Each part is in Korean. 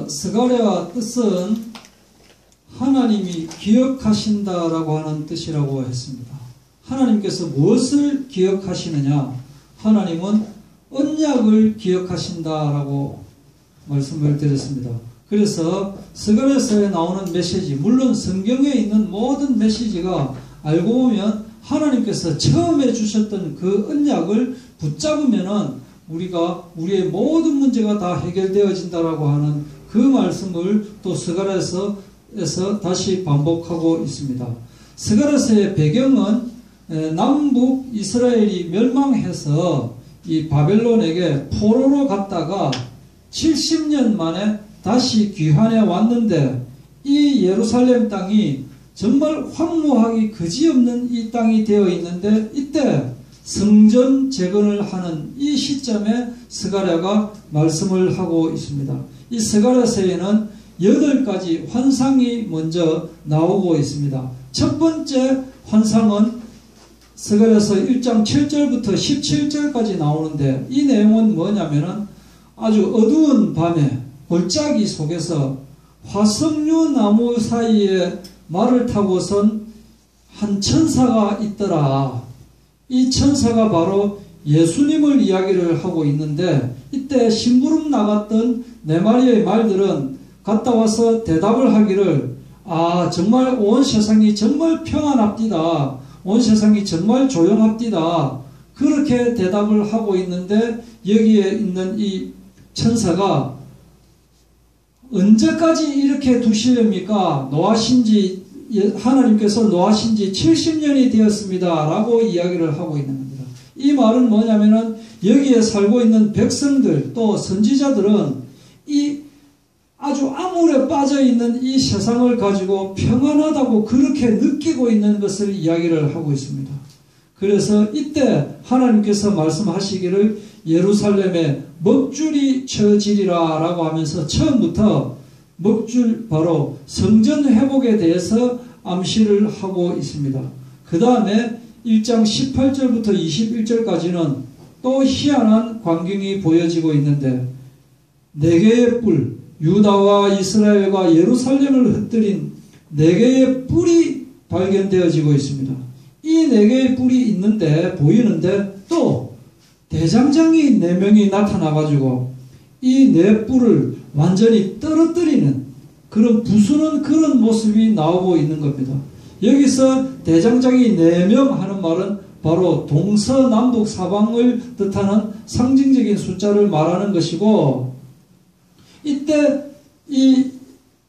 스가랴 뜻은 하나님이 기억하신다라고 하는 뜻이라고 했습니다. 하나님께서 무엇을 기억하시느냐? 하나님은 언약을 기억하신다라고 말씀을 드렸습니다. 그래서 스가랴서에 나오는 메시지, 물론 성경에 있는 모든 메시지가 알고 보면 하나님께서 처음에 주셨던 그 언약을 붙잡으면은 우리의 모든 문제가 다 해결되어진다라고 하는 그 말씀을 또 스가랴서에서 다시 반복하고 있습니다. 스가랴서의 배경은 남북 이스라엘이 멸망해서 이 바벨론에게 포로로 갔다가 70년 만에 다시 귀환해 왔는데, 이 예루살렘 땅이 정말 황무하기 그지없는 이 땅이 되어 있는데, 이때 성전 재건을 하는 이 시점에 스가랴가 말씀을 하고 있습니다. 이 스가랴서에는 8가지 환상이 먼저 나오고 있습니다. 첫 번째 환상은 스가랴서 1장 7절부터 17절까지 나오는데, 이 내용은 뭐냐면은 아주 어두운 밤에 골짜기 속에서 화석류 나무 사이에 말을 타고선 한 천사가 있더라. 이 천사가 바로 예수님을 이야기를 하고 있는데, 이때 심부름 나갔던 4마리의 말들은 갔다 와서 대답을 하기를, 정말 온 세상이 정말 평안합디다. 온 세상이 정말 조용합디다. 그렇게 대답을 하고 있는데, 여기에 있는 이 천사가 언제까지 이렇게 두시렵니까? 하나님께서 노하신 지 70년이 되었습니다. 라고 이야기를 하고 있는 겁니다. 이 말은 뭐냐면은 여기에 살고 있는 백성들 또 선지자들은 이 아주 암울에 빠져 있는 이 세상을 가지고 평안하다고 그렇게 느끼고 있는 것을 이야기를 하고 있습니다. 그래서 이때 하나님께서 말씀하시기를 예루살렘에 먹줄이 쳐지리라 라고 하면서 처음부터 먹줄, 바로 성전 회복에 대해서 암시를 하고 있습니다. 그 다음에 1장 18절부터 21절까지는 또 희한한 광경이 보여지고 있는데, 4개의 뿔, 유다와 이스라엘과 예루살렘을 흩뜨린 4개의 뿔이 발견되어지고 있습니다. 이 4개의 뿔이 보이는데 또 대장장이 4명이 나타나가지고 이 4뿔을 완전히 떨어뜨리는, 부수는 그런 모습이 나오고 있는 겁니다. 여기서 대장장이 4명 하는 말은 바로 동서남북 사방을 뜻하는 상징적인 숫자를 말하는 것이고, 이때 이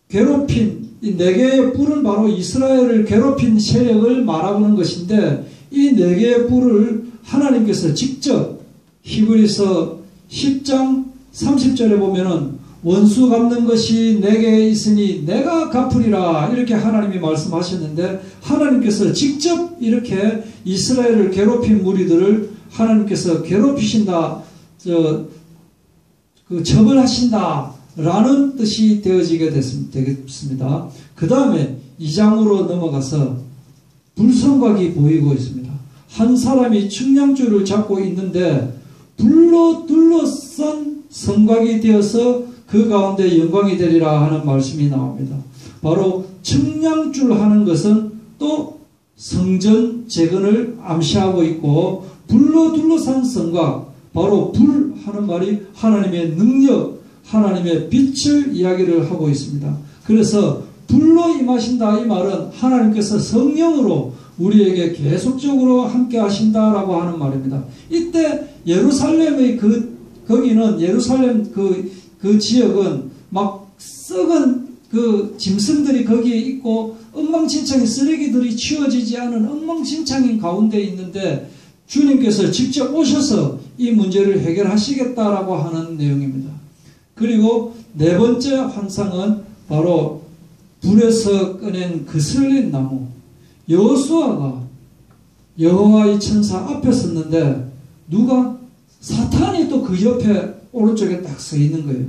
괴롭힌 이 4개의 뿔은 바로 이스라엘을 괴롭힌 세력을 말하는 것인데, 이 4개의 뿔을 하나님께서 직접 히브리서 10장 30절에 보면은 원수 갚는 것이 내게 있으니 내가 갚으리라, 이렇게 하나님이 말씀하셨는데, 하나님께서 직접 이렇게 이스라엘을 괴롭힌 무리들을 하나님께서 괴롭히신다, 처벌하신다 라는 뜻이 되어지게 되겠습니다. 그 다음에 2장으로 넘어가서 불성곽이 보이고 있습니다. 한 사람이 측량줄을 잡고 있는데 불로 둘러싼 성곽이 되어서 그 가운데 영광이 되리라 하는 말씀이 나옵니다. 바로 측량줄 하는 것은 또 성전 재건을 암시하고 있고, 불로 둘러싼 성곽, 바로 불 하는 말이 하나님의 능력, 하나님의 빛을 이야기를 하고 있습니다. 그래서 불로 임하신다, 이 말은 하나님께서 성령으로 우리에게 계속적으로 함께 하신다라고 하는 말입니다. 이때 예루살렘의 거기는 예루살렘 그 지역은 막 썩은 그 짐승들이 거기에 있고 엉망진창인 쓰레기들이 치워지지 않은 엉망진창인 가운데 있는데, 주님께서 직접 오셔서 이 문제를 해결하시겠다라고 하는 내용입니다. 그리고 4번째 환상은 바로 불에서 꺼낸 그슬린 나무. 여호수아가 여호와의 천사 앞에 섰는데 사탄이 또 그 옆에 오른쪽에 딱 서 있는 거예요.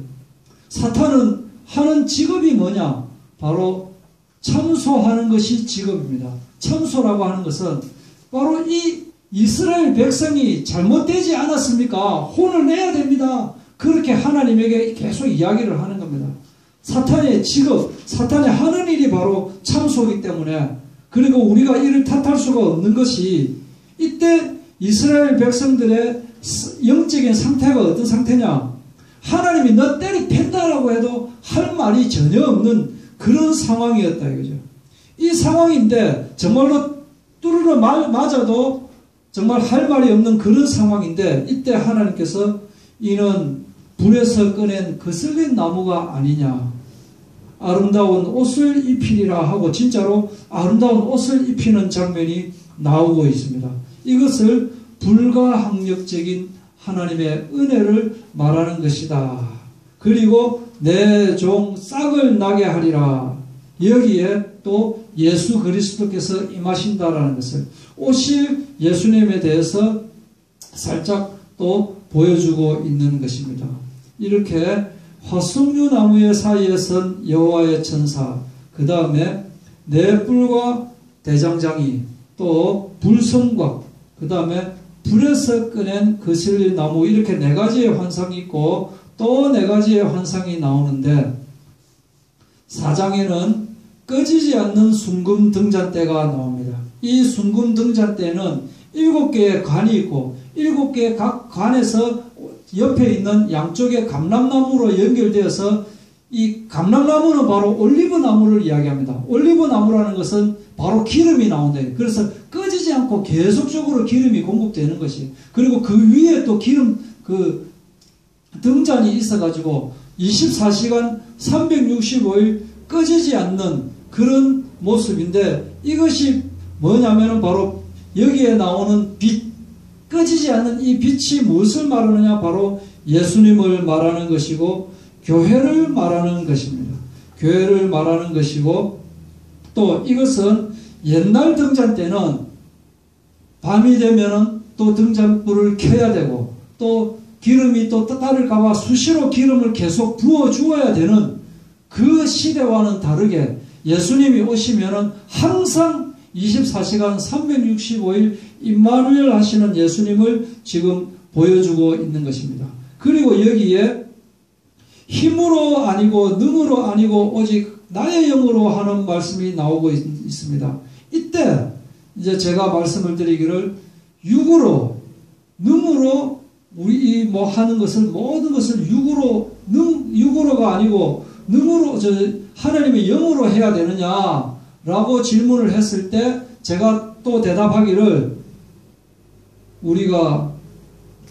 사탄은 하는 직업이 뭐냐? 바로 참소하는 것이 직업입니다. 참소라고 하는 것은 바로 이 이스라엘 백성이 잘못되지 않았습니까? 혼을 내야 됩니다. 그렇게 하나님에게 계속 이야기를 하는 겁니다. 사탄의 직업, 사탄이 하는 일이 바로 참소이기 때문에, 그리고 우리가 이를 탓할 수가 없는 것이, 이때 이스라엘 백성들의 영적인 상태가 어떤 상태냐? 하나님이 너 때리 팬다라고 해도 할 말이 전혀 없는 그런 상황이었다 이거죠. 이 상황인데 정말로 뚜루루 맞아도 정말 할 말이 없는 그런 상황인데, 이때 하나님께서 이는 불에서 꺼낸 거슬린 나무가 아니냐, 아름다운 옷을 입히리라 하고 진짜로 아름다운 옷을 입히는 장면이 나오고 있습니다. 이것을 불가항력적인 하나님의 은혜를 말하는 것이다. 그리고 내 종 싹을 나게 하리라. 여기에 또 예수 그리스도께서 임하신다라는 것을, 오실 예수님에 대해서 살짝 또 보여주고 있는 것입니다. 이렇게 화석류 나무의 사이에 선 여호와의 천사, 그 다음에 네 뿔과 대장장이, 또 불성곽, 그 다음에 불에서 꺼낸 거슬린 나무, 이렇게 네 가지의 환상이 있고 또 네 가지의 환상이 나오는데, 4장에는 꺼지지 않는 순금 등잔대가 나옵니다. 이 순금 등잔대는 7개의 관이 있고 7개의 각 관에서 옆에 있는 양쪽에 감람나무로 연결되어서, 이 감람나무는 바로 올리브나무를 이야기합니다. 올리브나무라는 것은 바로 기름이 나온다. 그래서 꺼지지 않고 계속적으로 기름이 공급되는 것이, 그리고 그 위에 또 기름 그 등잔이 있어가지고 24시간 365일 꺼지지 않는 그런 모습인데, 이것이 뭐냐면은 바로 여기에 나오는 빛, 꺼지지 않는 이 빛이 무엇을 말하느냐? 바로 예수님을 말하는 것이고 교회를 말하는 것입니다. 교회를 말하는 것이고, 또 이것은 옛날 등잔 때는 밤이 되면은 또 등잔불을 켜야 되고, 또 기름이 또 따를까봐 수시로 기름을 계속 부어 주어야 되는 그 시대와는 다르게, 예수님이 오시면은 항상 24시간 365일 임마누엘 하시는 예수님을 지금 보여주고 있는 것입니다. 그리고 여기에 힘으로 아니고 능으로 아니고 오직 나의 영으로 하는 말씀이 나오고 있습니다. 이때 이제 제가 말씀을 드리기를, 육으로, 능으로 우리 뭐 하는 것을, 모든 것을 육으로가 아니고 능으로, 하나님의 영으로 해야 되느냐라고 질문을 했을 때 제가 또 대답하기를, 우리가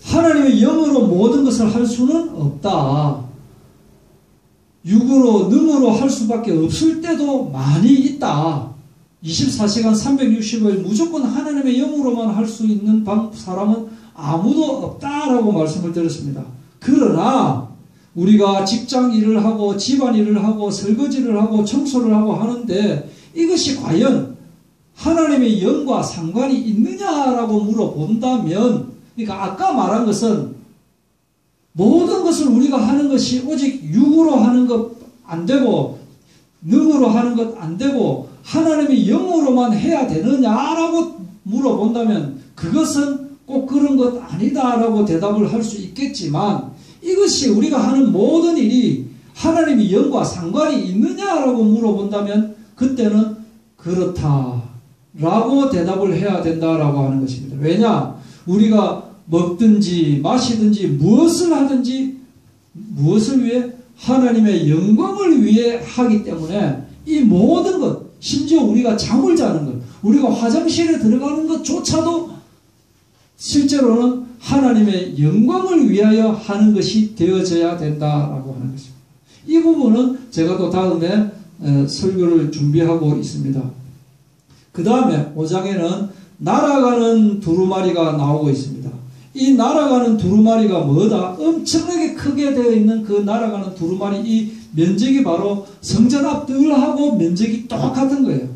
하나님의 영으로 모든 것을 할 수는 없다. 육으로, 능으로 할 수밖에 없을 때도 많이 있다. 24시간 365일 무조건 하나님의 영으로만 할 수 있는 사람은 아무도 없다라고 말씀을 드렸습니다. 그러나 우리가 직장 일을 하고 집안 일을 하고 설거지를 하고 청소를 하고 하는데, 이것이 과연 하나님의 영과 상관이 있느냐라고 물어본다면, 그러니까 아까 말한 것은 모든 것을 우리가 하는 것이 오직 육으로 하는 것 안 되고 능으로 하는 것 안 되고 하나님의 영으로만 해야 되느냐라고 물어본다면, 그것은 꼭 그런 것 아니다라고 대답을 할 수 있겠지만, 이것이 우리가 하는 모든 일이 하나님의 영과 상관이 있느냐라고 물어본다면 그때는 그렇다라고 대답을 해야 된다라고 하는 것입니다. 왜냐? 우리가 먹든지 마시든지 무엇을 하든지 무엇을 위해? 하나님의 영광을 위해 하기 때문에 이 모든 것, 심지어 우리가 잠을 자는 것, 우리가 화장실에 들어가는 것조차도 실제로는 하나님의 영광을 위하여 하는 것이 되어져야 된다라고 하는 것입니다. 이 부분은 제가 또 다음에 설교를 준비하고 있습니다. 그 다음에 5장에는 날아가는 두루마리가 나오고 있습니다. 이 날아가는 두루마리가 뭐다? 엄청나게 크게 되어 있는 그 날아가는 두루마리, 이 면적이 바로 성전 앞들하고 면적이 똑같은 거예요.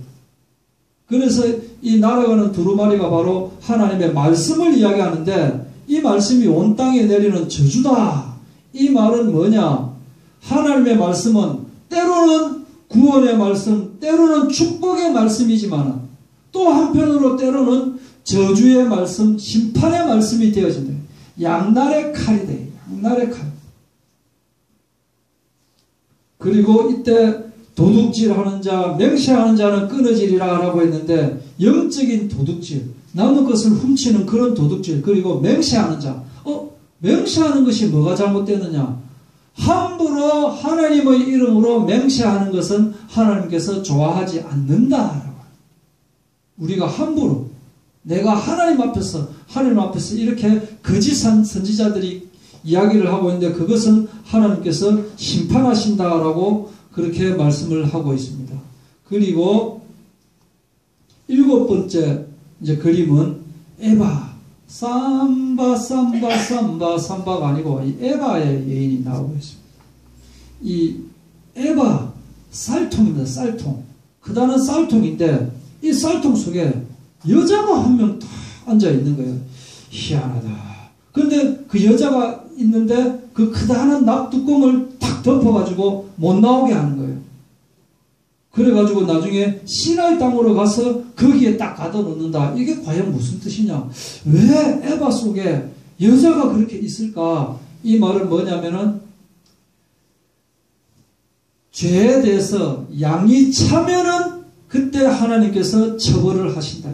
그래서 이 날아가는 두루마리가 바로 하나님의 말씀을 이야기하는데, 이 말씀이 온 땅에 내리는 저주다. 이 말은 뭐냐? 하나님의 말씀은 때로는 구원의 말씀, 때로는 축복의 말씀이지만 또 한편으로 때로는 저주의 말씀, 심판의 말씀이 되어진다. 양날의 칼이 돼. 양날의 칼. 그리고 이때 도둑질하는 자, 맹세하는 자는 끊어지리라 라고 했는데 영적인 도둑질, 남의 것을 훔치는 그런 도둑질, 그리고 맹세하는 자. 맹세하는 것이 뭐가 잘못되느냐? 함부로 하나님의 이름으로 맹세하는 것은 하나님께서 좋아하지 않는다라고. 우리가 함부로 내가 하나님 앞에서 이렇게 거짓한 선지자들이 이야기를 하고 있는데 그것은 하나님께서 심판하신다라고 그렇게 말씀을 하고 있습니다. 그리고 7번째 이제 그림은 에바, 삼바가 아니고 이 에바의 여인이 나오고 있습니다. 이 에바, 쌀통입니다. 쌀통. 그 단어는 쌀통인데 이 쌀통 속에 여자가 한 명 딱 앉아 있는 거예요. 희한하다. 그런데 그 여자가 있는데 그 크다란 납뚜껑을 탁 덮어가지고 못 나오게 하는 거예요. 그래가지고 나중에 시나이 땅으로 가서 거기에 딱 가둬놓는다. 이게 과연 무슨 뜻이냐? 왜 에바 속에 여자가 그렇게 있을까? 이 말은 뭐냐면은 죄에 대해서 양이 차면은 그때 하나님께서 처벌을 하신다.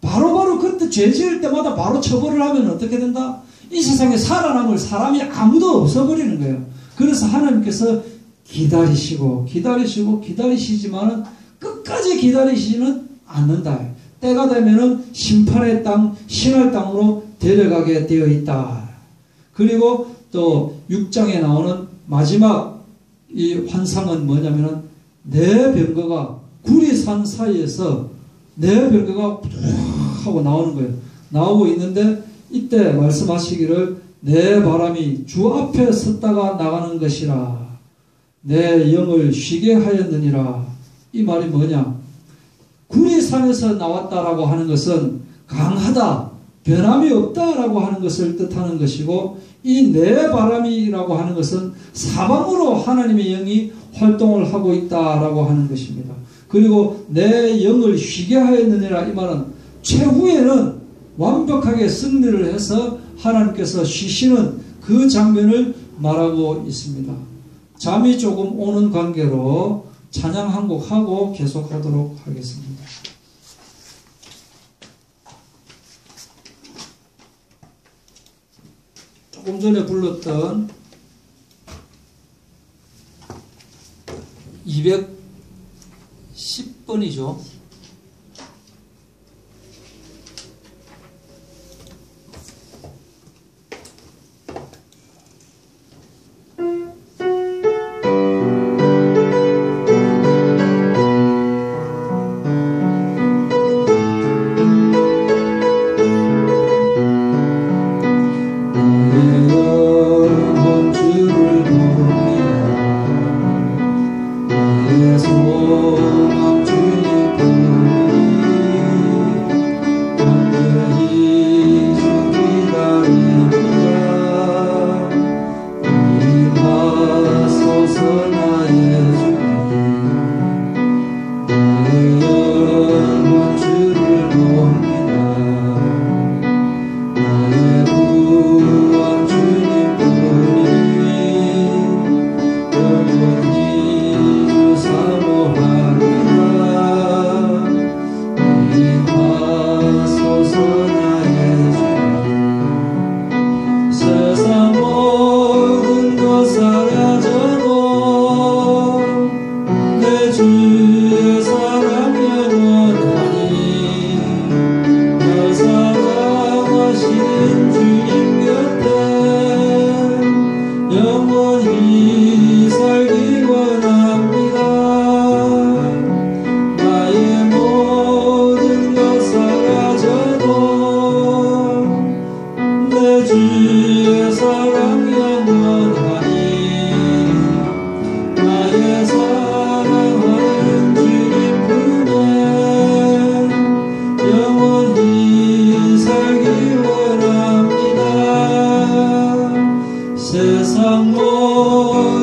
바로바로 그때 죄 지을 때마다 바로 처벌을 하면 어떻게 된다? 이 세상에 살아남을 사람이 아무도 없어버리는 거예요. 그래서 하나님께서 기다리시지만은 끝까지 기다리시지는 않는다. 때가 되면은 심판의 땅, 신할 땅으로 데려가게 되어 있다. 그리고 또 6장에 나오는 마지막 이 환상은 뭐냐면은 네 병거가 구리산 사이에서 네 병거가 하고 나오는 거예요. 나오고 있는데 이때 말씀하시기를 내 바람이 주 앞에 섰다가 나가는 것이라 내 영을 쉬게 하였느니라. 이 말이 뭐냐? 구리산에서 나왔다라고 하는 것은 강하다, 변함이 없다라고 하는 것을 뜻하는 것이고 이 내 바람이라고 하는 것은 사방으로 하나님의 영이 활동을 하고 있다라고 하는 것입니다. 그리고 내 영을 쉬게 하였느니라. 이 말은 최후에는 완벽하게 승리를 해서 하나님께서 쉬시는 그 장면을 말하고 있습니다. 잠이 조금 오는 관계로 찬양 한 곡 하고 계속하도록 하겠습니다. 조금 전에 불렀던 210번이죠. 세상 모든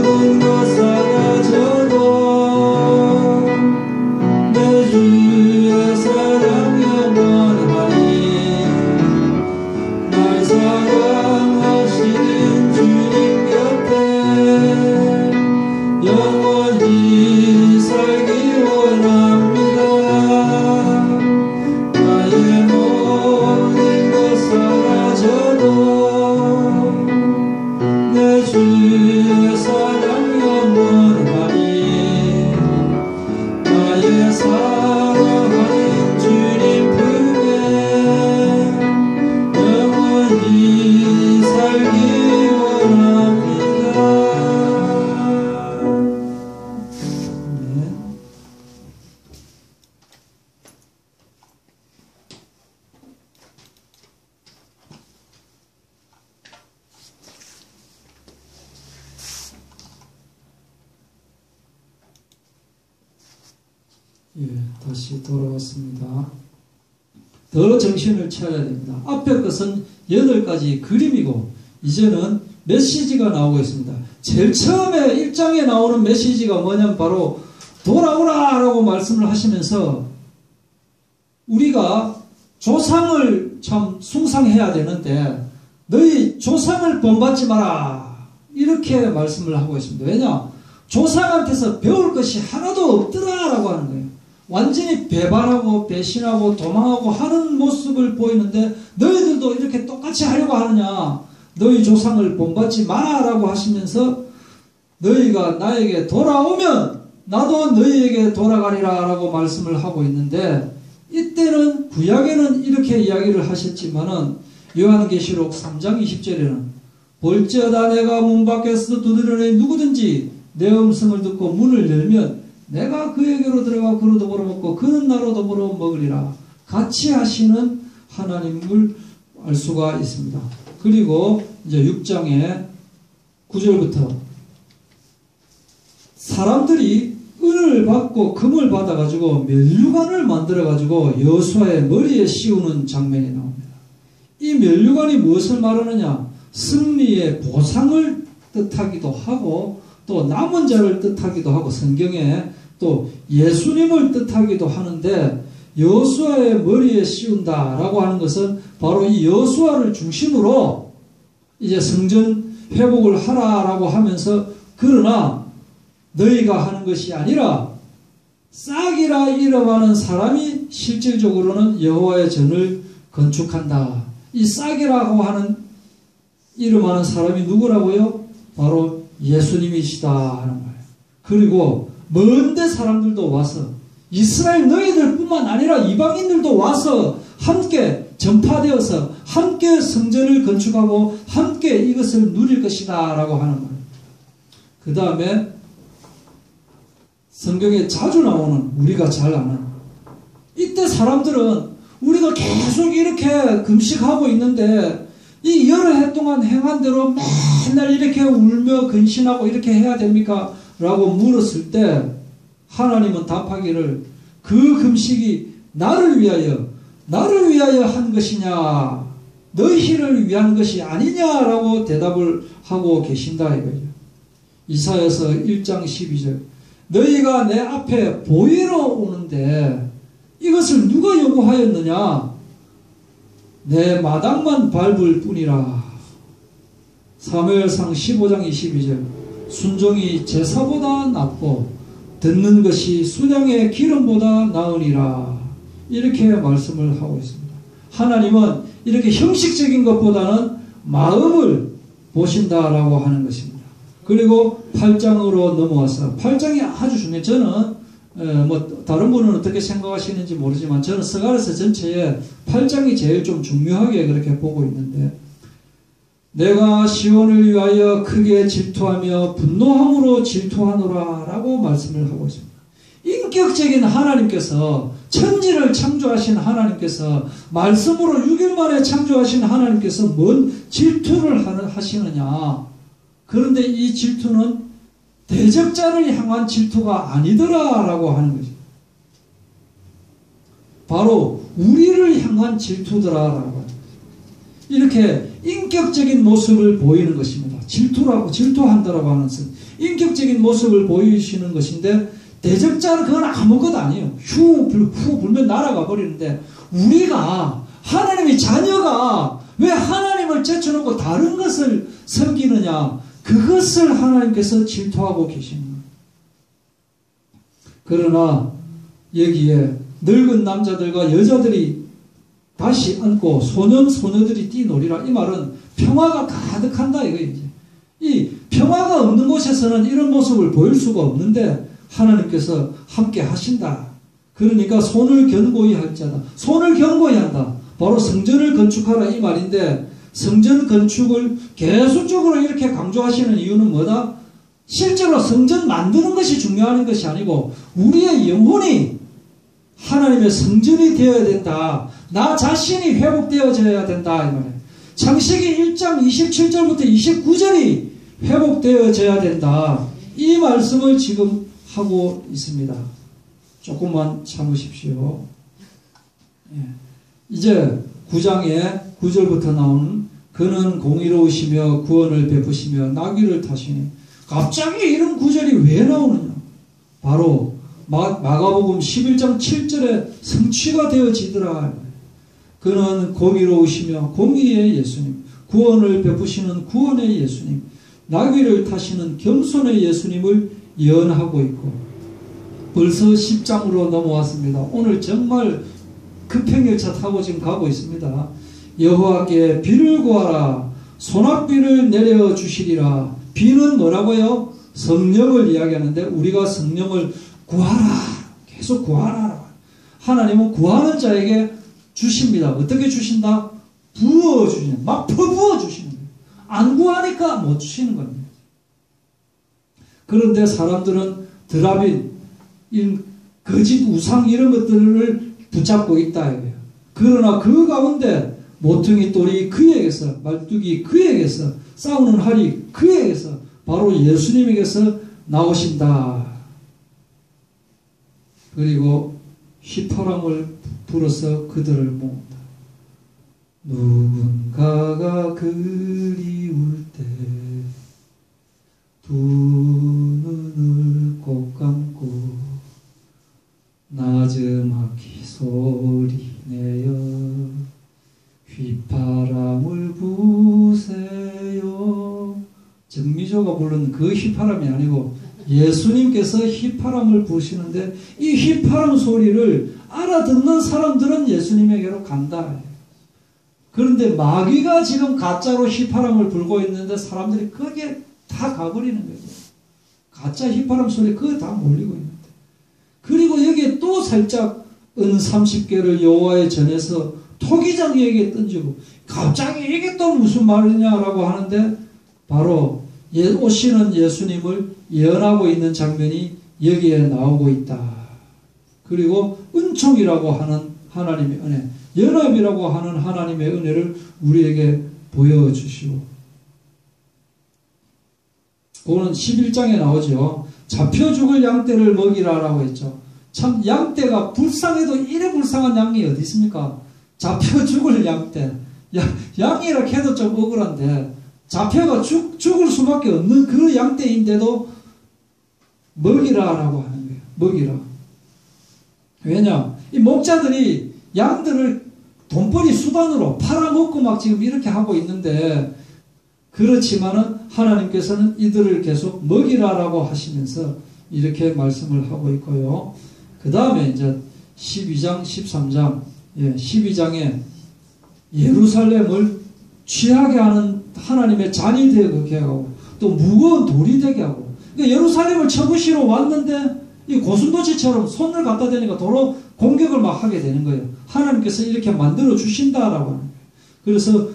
예, 다시 돌아왔습니다. 더 정신을 차려야 됩니다. 앞에 것은 8가지 그림이고 이제는 메시지가 나오고 있습니다. 제일 처음에 1장에 나오는 메시지가 뭐냐면 바로 돌아오라 라고 말씀을 하시면서 우리가 조상을 참 숭상해야 되는데 너희 조상을 본받지 마라 이렇게 말씀을 하고 있습니다. 왜냐? 조상한테서 배울 것이 하나도 없더라 라고 하는 거예요. 완전히 배반하고 배신하고 도망하고 하는 모습을 보이는데 너희들도 이렇게 똑같이 하려고 하느냐? 너희 조상을 본받지 마라 라고 하시면서 너희가 나에게 돌아오면 나도 너희에게 돌아가리라 라고 말씀을 하고 있는데 이때는 구약에는 이렇게 이야기를 하셨지만은 요한계시록 3장 20절에는 볼지어다 내가 문 밖에서 두드리니 누구든지 내 음성을 듣고 문을 열면 내가 그에게로 들어가 그로 더불어 먹고 그는 나로 더불어 먹으리라. 같이 하시는 하나님을 알 수가 있습니다. 그리고 이제 6장의 9절부터 사람들이 은을 받고 금을 받아가지고 면류관을 만들어가지고 여호수아의 머리에 씌우는 장면이 나옵니다. 이 면류관이 무엇을 말하느냐? 승리의 보상을 뜻하기도 하고 또 남은 자를 뜻하기도 하고 성경에 또 예수님을 뜻하기도 하는데 여호수아의 머리에 씌운다라고 하는 것은 바로 이 여호수아를 중심으로 이제 성전 회복을 하라라고 하면서 그러나 너희가 하는 것이 아니라 싹이라 이름하는 사람이 실질적으로는 여호와의 전을 건축한다. 이 싹이라고 하는 이름하는 사람이 누구라고요? 바로 예수님이시다 하는 거예요. 그리고 먼데 사람들도 와서 이스라엘 너희들 뿐만 아니라 이방인들도 와서 함께 전파되어서 함께 성전을 건축하고 함께 이것을 누릴 것이다 라고 하는 거예요. 그 다음에 성경에 자주 나오는 우리가 잘 아는 이때 사람들은 우리가 계속 이렇게 금식하고 있는데 이 여러 해 동안 행한 대로 맨날 이렇게 울며 근신하고 이렇게 해야 됩니까? 라고 물었을 때 하나님은 답하기를 그 금식이 나를 위하여 한 것이냐 너희를 위한 것이 아니냐라고 대답을 하고 계신다 이거죠. 이사야서 1장 12절 너희가 내 앞에 보이러 오는데 이것을 누가 요구하였느냐? 내 마당만 밟을 뿐이라. 사무엘상 15장 22절 순종이 제사보다 낫고 듣는 것이 수량의 기름보다 나으니라. 이렇게 말씀을 하고 있습니다. 하나님은 이렇게 형식적인 것보다는 마음을 보신다라고 하는 것입니다. 그리고 8장으로 넘어와서 8장이 아주 중요해요. 저는 다른 분은 어떻게 생각하시는지 모르지만 저는 스가랴서 전체에 8장이 제일 좀 중요하게 그렇게 보고 있는데 내가 시온을 위하여 크게 질투하며 분노함으로 질투하노라 라고 말씀을 하고 있습니다. 인격적인 하나님께서 천지를 창조하신 하나님께서 말씀으로 6일 만에 창조하신 하나님께서 뭔 질투를 하시느냐. 그런데 이 질투는 대적자를 향한 질투가 아니더라 라고 하는 거죠. 바로 우리를 향한 질투더라 라고 하는 거죠. 이렇게 인격적인 모습을 보이는 것입니다. 질투한다라고 하는 것은 인격적인 모습을 보이시는 것인데 대적자는 그건 아무것도 아니에요. 후 불면 날아가 버리는데 우리가 하나님의 자녀가 왜 하나님을 제쳐놓고 다른 것을 섬기느냐 그것을 하나님께서 질투하고 계시는 거예요. 그러나 여기에 늙은 남자들과 여자들이 다시 앉고 소년들이 뛰놀이라 이 말은 평화가 가득한다 이거예요. 이 평화가 없는 곳에서는 이런 모습을 보일 수가 없는데 하나님께서 함께 하신다. 그러니까 손을 견고히 할 자다. 손을 견고히 한다. 바로 성전을 건축하라 이 말인데 성전 건축을 계속적으로 이렇게 강조하시는 이유는 뭐다? 실제로 성전 만드는 것이 중요한 것이 아니고 우리의 영혼이 하나님의 성전이 되어야 된다. 나 자신이 회복되어져야 된다. 이 말이에요. 창세기 1장 27절부터 29절이 회복되어져야 된다. 이 말씀을 지금 하고 있습니다. 조금만 참으십시오. 예. 이제 9장에 9절부터 나오는 그는 공의로우시며 구원을 베푸시며 나귀를 타시니 갑자기 이런 구절이 왜 나오느냐? 바로 마가복음 11장 7절에 성취가 되어지더라. 그는 공의로우시며 공의의 예수님, 구원을 베푸시는 구원의 예수님, 나귀를 타시는 겸손의 예수님을 예언하고 있고 벌써 10장으로 넘어왔습니다. 오늘 정말 급행열차 타고 지금 가고 있습니다. 여호와께 비를 구하라. 소낙비를 내려주시리라. 비는 뭐라고요? 성령을 이야기하는데 우리가 성령을 구하라. 계속 구하라. 하나님은 구하는 자에게 주십니다. 어떻게 주신다? 부어주시는, 막 퍼부어 주시는 거예요. 안 구하니까 못 주시는 겁니다. 그런데 사람들은 드라빈, 거짓 우상 이런 것들을 붙잡고 있다 이거예요. 그러나 그 가운데 모퉁이 돌이 그에게서, 말뚝이 그에게서, 싸우는 활이 그에게서, 바로 예수님에게서 나오신다. 그리고 휘파람을 불어서 그들을 모은다. 누군가가 그리울 때 두 눈을 꼭 감고 나즈막히 소리내어 휘파람을 부세요. 정미조가 부르는 그 휘파람이 아니고 예수님께서 휘파람을 부시는데 이 휘파람 소리를 알아듣는 사람들은 예수님에게로 간다. 그런데 마귀가 지금 가짜로 휘파람을 불고 있는데 사람들이 거기에 다 가버리는 거죠. 가짜 휘파람 소리 그거 다 몰리고 있는데. 그리고 여기에 또 살짝 은 30개를 여호와의 전에서 토기장이에게 던지고 갑자기 이게 또 무슨 말이냐라고 하는데 바로 오시는 예수님을 예언하고 있는 장면이 여기에 나오고 있다. 그리고 은총이라고 하는 하나님의 은혜, 연합이라고 하는 하나님의 은혜를 우리에게 보여주시고, 그거는 11장에 나오죠. 잡혀 죽을 양떼를 먹이라라고 했죠. 참 양떼가 불쌍해도 이래 불쌍한 양이 어디 있습니까? 잡혀 죽을 양떼. 양이라 해도 좀 억울한데 잡혀가 죽을 수밖에 없는 그 양떼인데도 먹이라라고 하는 거예요. 먹이라. 왜냐? 이 목자들이 양들을 돈벌이 수단으로 팔아먹고 막 지금 이렇게 하고 있는데, 그렇지만은 하나님께서는 이들을 계속 먹이라라고 하시면서 이렇게 말씀을 하고 있고요. 그 다음에 이제 12장, 13장, 12장에 예루살렘을 취하게 하는 하나님의 잔이 되게 하고 또 무거운 돌이 되게 하고, 그러니까 예루살렘을 쳐부시러 왔는데 이 고슴도치처럼 손을 갖다 대니까 도로 공격을 막 하게 되는 거예요. 하나님께서 이렇게 만들어 주신다라고 하는 거예요. 그래서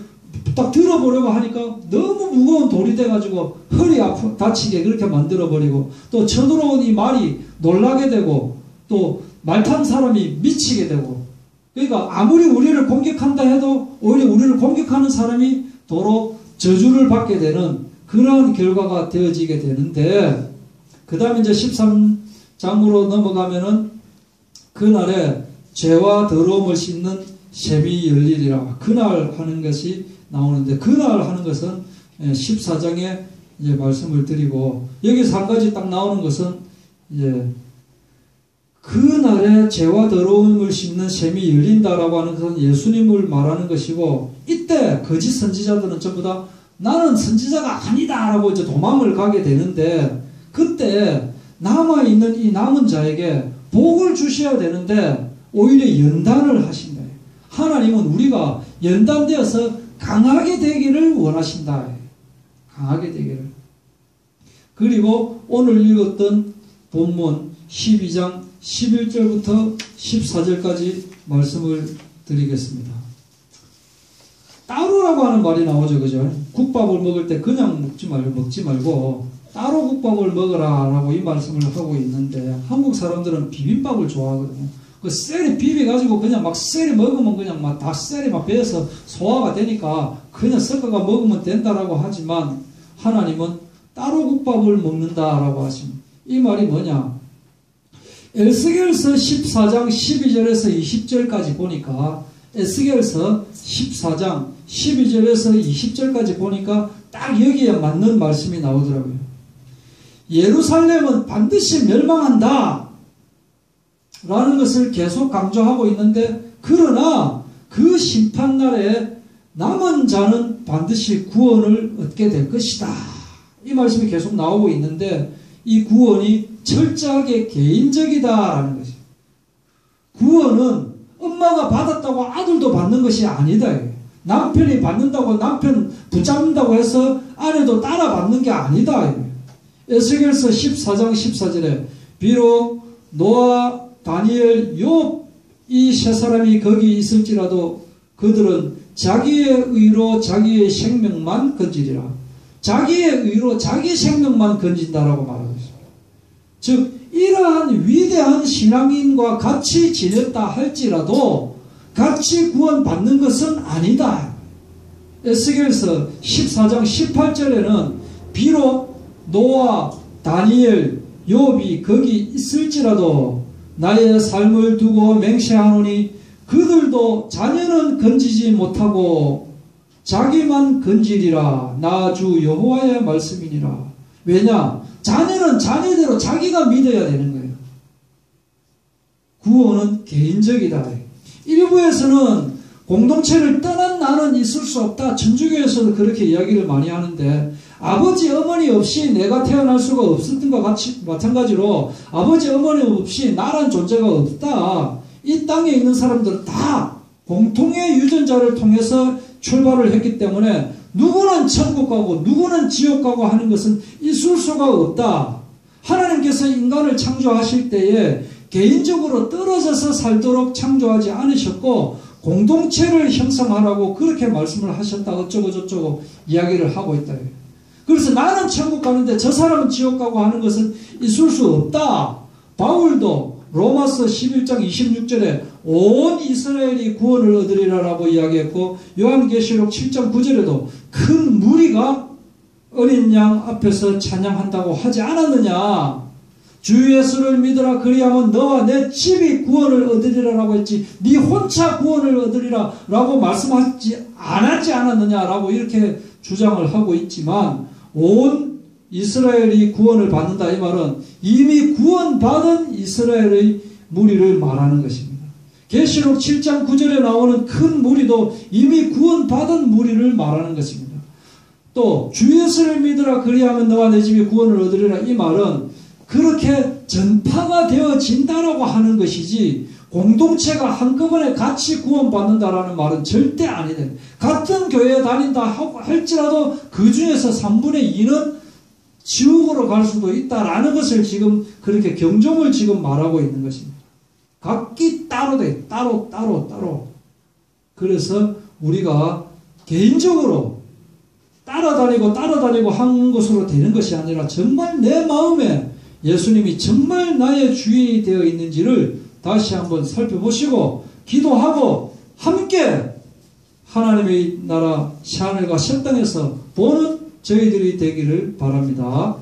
딱 들어보려고 하니까 너무 무거운 돌이 돼가지고 허리 다치게 그렇게 만들어버리고, 또 쳐들어온 이 말이 놀라게 되고 또 말 탄 사람이 미치게 되고, 그러니까 아무리 우리를 공격한다 해도 오히려 우리를 공격하는 사람이 도로 저주를 받게 되는 그러한 결과가 되어지게 되는데, 그 다음에 이제 13장으로 넘어가면은 그날에 죄와 더러움을 씻는 셈이 열리리라. 그날 하는 것이 나오는데, 그날 하는 것은 14장에 이제 말씀을 드리고, 여기서 한 가지 딱 나오는 것은 이제 그날에 죄와 더러움을 씻는 셈이 열린다라고 하는 것은 예수님을 말하는 것이고, 이때 거짓 선지자들은 전부 다 나는 선지자가 아니다라고 이제 도망을 가게 되는데, 그때 남아있는 이 남은 자에게 복을 주셔야 되는데 오히려 연단을 하신 거예요. 하나님은 우리가 연단되어서 강하게 되기를 원하신다. 강하게 되기를. 그리고 오늘 읽었던 본문 12장 11절부터 14절까지 말씀을 드리겠습니다. 따로라고 하는 말이 나오죠. 그죠? 국밥을 먹을 때 그냥 먹지 말고 따로 국밥을 먹어라 라고 이 말씀을 하고 있는데, 한국 사람들은 비빔밥을 좋아하거든요. 그 쎄리 비벼가지고 그냥 막 쎄리 먹으면 그냥 막 다 쎄리 막 배어서 소화가 되니까 그냥 섞어가 먹으면 된다라고 하지만, 하나님은 따로 국밥을 먹는다라고 하십니다. 이 말이 뭐냐? 에스겔서 14장 12절에서 20절까지 보니까 에스겔서 14장 12절에서 20절까지 보니까 딱 여기에 맞는 말씀이 나오더라고요. 예루살렘은 반드시 멸망한다 라는 것을 계속 강조하고 있는데, 그러나 그 심판날에 남은 자는 반드시 구원을 얻게 될 것이다, 이 말씀이 계속 나오고 있는데, 이 구원이 철저하게 개인적이다라는 것이죠. 구원은 엄마가 받았다고 아들도 받는 것이 아니다. 남편이 받는다고 남편 붙잡는다고 해서 아내도 따라 받는 게 아니다. 에스겔서 14장 14절에 비록 노아, 다니엘, 욥 이 세 사람이 거기 있을지라도 그들은 자기의 의로 자기의 생명만 건지리라. 자기의 의로 자기 생명만 건진다라고 말하고 있습니다. 즉 이러한 위대한 신앙인과 같이 지냈다 할지라도 같이 구원받는 것은 아니다. 에스겔서 14장 18절에는 비록 노아, 다니엘, 욥이 거기 있을지라도 나의 삶을 두고 맹세하노니 그들도 자녀는 건지지 못하고 자기만 건지리라. 나 주 여호와의 말씀이니라. 왜냐? 자녀는 자녀대로 자기가 믿어야 되는 거예요. 구원은 개인적이다. 일부에서는 공동체를 떠난 나는 있을 수 없다. 천주교에서도 그렇게 이야기를 많이 하는데, 아버지 어머니 없이 내가 태어날 수가 없었던 것 같이 마찬가지로 아버지 어머니 없이 나란 존재가 없다. 이 땅에 있는 사람들은 다 공통의 유전자를 통해서 출발을 했기 때문에 누구는 천국 가고 누구는 지옥 가고 하는 것은 있을 수가 없다. 하나님께서 인간을 창조하실 때에 개인적으로 떨어져서 살도록 창조하지 않으셨고 공동체를 형성하라고 그렇게 말씀을 하셨다. 어쩌고 저쩌고 이야기를 하고 있다. 그래서 나는 천국 가는데 저 사람은 지옥 가고 하는 것은 있을 수 없다. 바울도 로마서 11장 26절에 온 이스라엘이 구원을 얻으리라라고 이야기했고, 요한계시록 7장 9절에도 큰 무리가 어린 양 앞에서 찬양한다고 하지 않았느냐. 주 예수를 믿으라 그리하면 너와 내 집이 구원을 얻으리라라고 했지 네 혼자 구원을 얻으리라 라고 말씀하지 않았느냐라고 이렇게 주장을 하고 있지만, 온 이스라엘이 구원을 받는다 이 말은 이미 구원받은 이스라엘의 무리를 말하는 것입니다. 계시록 7장 9절에 나오는 큰 무리도 이미 구원받은 무리를 말하는 것입니다. 또 주 예수를 믿으라 그리하면 너와 내 집이 구원을 얻으리라 이 말은 그렇게 전파가 되어진다라고 하는 것이지 공동체가 한꺼번에 같이 구원받는다라는 말은 절대 아니다. 같은 교회에 다닌다 할지라도 그 중에서 3분의 2는 지옥으로 갈 수도 있다라는 것을 지금 그렇게 경종을 지금 말하고 있는 것입니다. 각기 따로 돼. 따로. 그래서 우리가 개인적으로 따라다니고 한 것으로 되는 것이 아니라 정말 내 마음에 예수님이 정말 나의 주인이 되어 있는지를 다시 한번 살펴보시고 기도하고 함께 하나님의 나라 새하늘과 새 땅에서 보는 저희들이 되기를 바랍니다.